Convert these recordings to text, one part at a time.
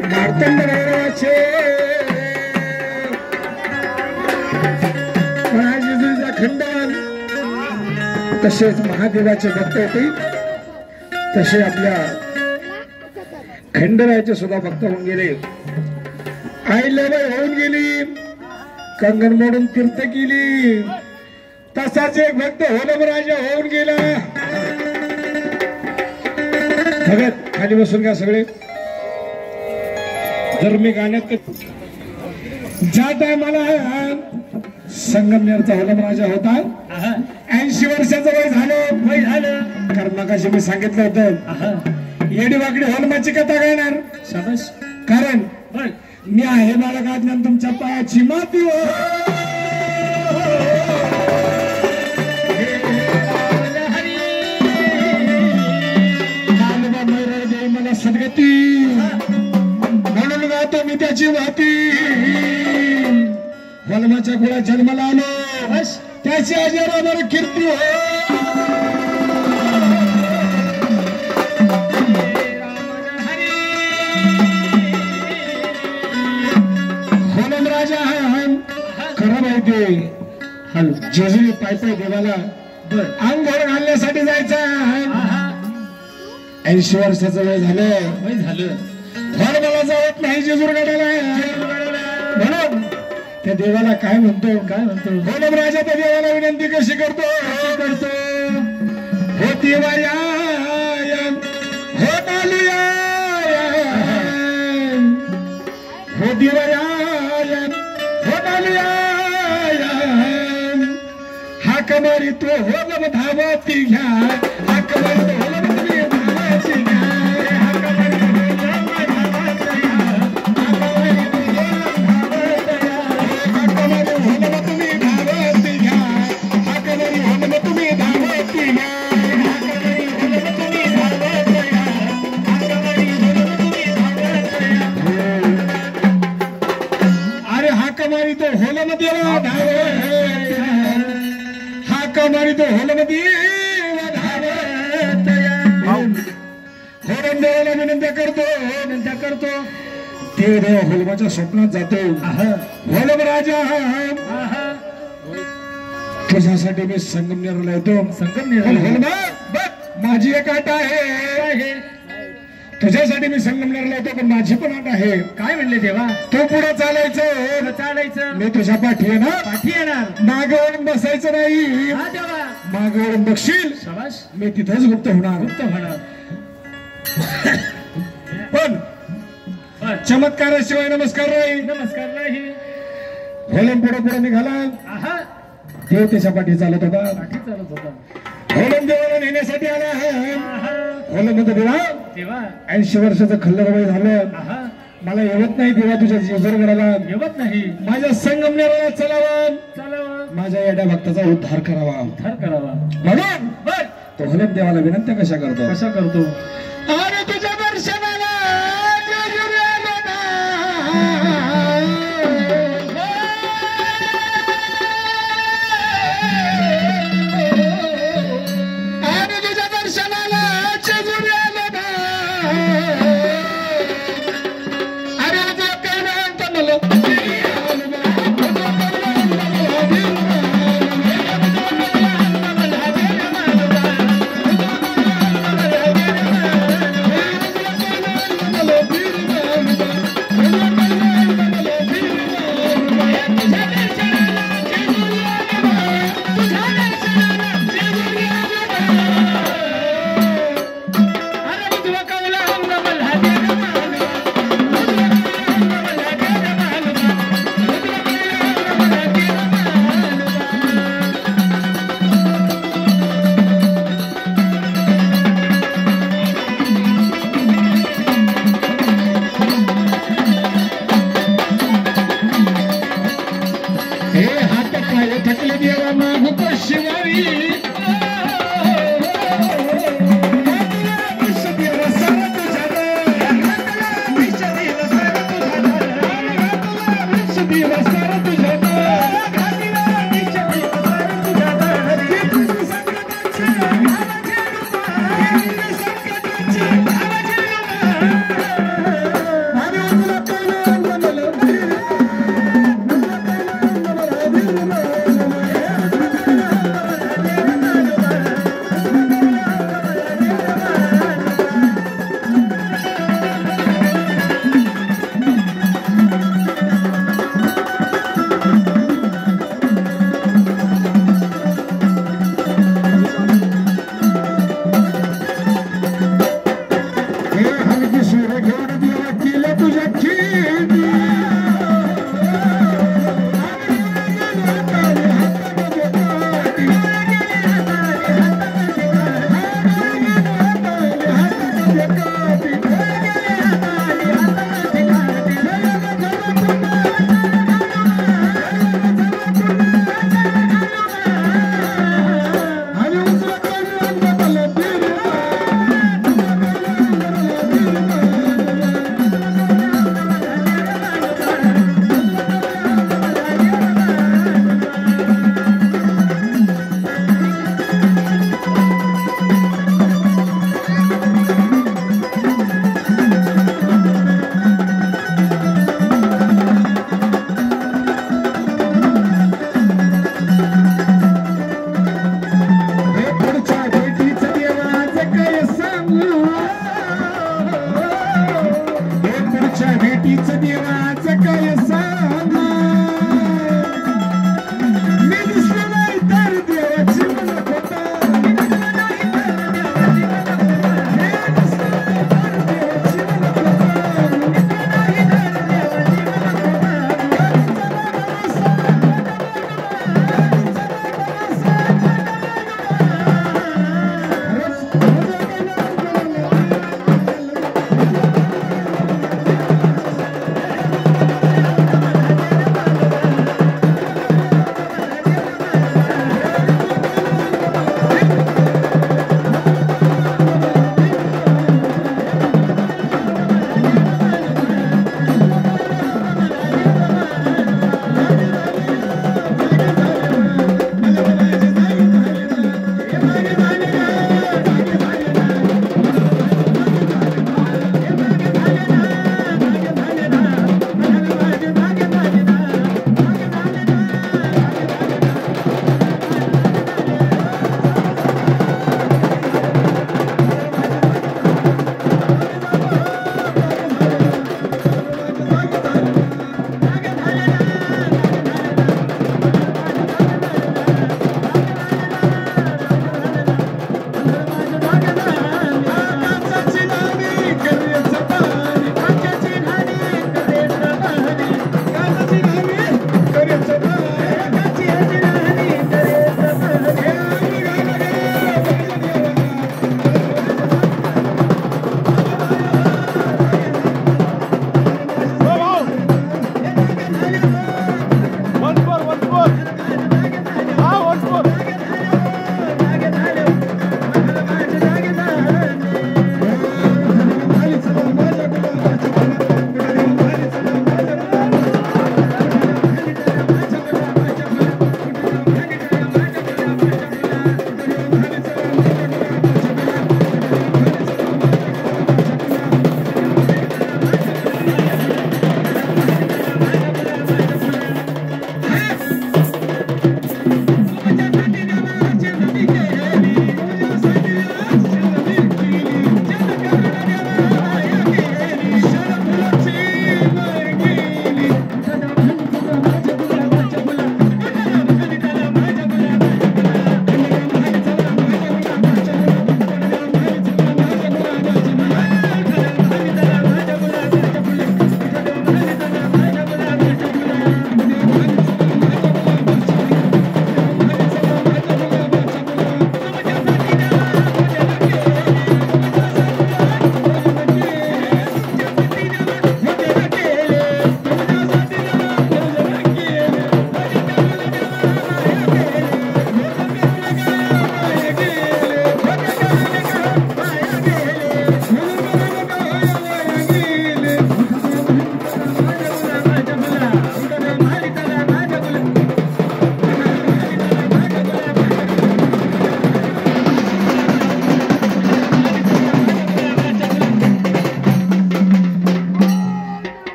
मार्तंड राजाचे जेजुरीचा खंडन तसेच महादेवाचे भक्त होते तसे आपल्या खंडरायाचे सुद्धा भक्त होऊन गेले आईलाबाई होऊन गेली कंगन मोडून तीर्थ केली तसाच एक भक्त होलम राजा होऊन गेला भगत खाली बसून का सगळे जर मी गाण्यात ज्या टायमाला संगमनेरचा होलम राजा होता 80 वर्षाचं वय झालं कारण मगाशी मी सांगितलं होतं येडी वाकडी होलमाची कथा गाणार शाबास कारण मी आहे बाळगाज्ञान तुमच्या पायाची माती मला सद्गती म्हणून गातो मी त्याची माती होलमाच्या कुळा जन्माला आलो त्याची अजरामर कीर्ती होलम राजा खरं माहिती जेजुरी पाय पाय देवाला अंघोळ घालण्यासाठी जायचा 80 वर्षाचं वय झालं मला जावत नाही जेजूर गडाला म्हणून त्या देवाला काय म्हणतो होलम राजा त्या देवाला विनंती कशी करतो होती वाया होत आलुया होती वाया होत आलुया हाक मारी तो होलम धावती घ्या हाक मारी तो होलम तुम्ही धावती घ्या हमारी तो होलमती होलम देवाला विनंत्या करतो ते देव होलमाच्या स्वप्नात जातो होलम राजा तुझ्यासाठी मी संगमनेरला येतो होलमा माझी एक अट आहे तुझ्यासाठी मी संगमनेरला येतो पण माझी पण अट आहे काय म्हणले देवा तू पुढे चालायचं मी तुझ्या पाठी येणार मागे वळून बसायचं नाही मागे वळून बघशील मी तिथंच गुप्त होणार पण चमत्काराशिवाय नमस्कार नाही होलम पुढे निघाला देव त्याच्या पाठी चालत होता होलम देवाला नेण्यासाठी आला आहे होलम म्हणतो देवा 80 वर्षाचं खल्लर वय झालं मला येवत नाही देवा तुझ्या जेजुरगडाला येवत नाही माझ्या संगमनेरला चलावा माझ्या येड्या भक्ताचा उद्धार करावा म्हणून तो होलम देवाला विनंत्या कशा करतो अरे तुझ्या दर्शनाला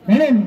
म्हणून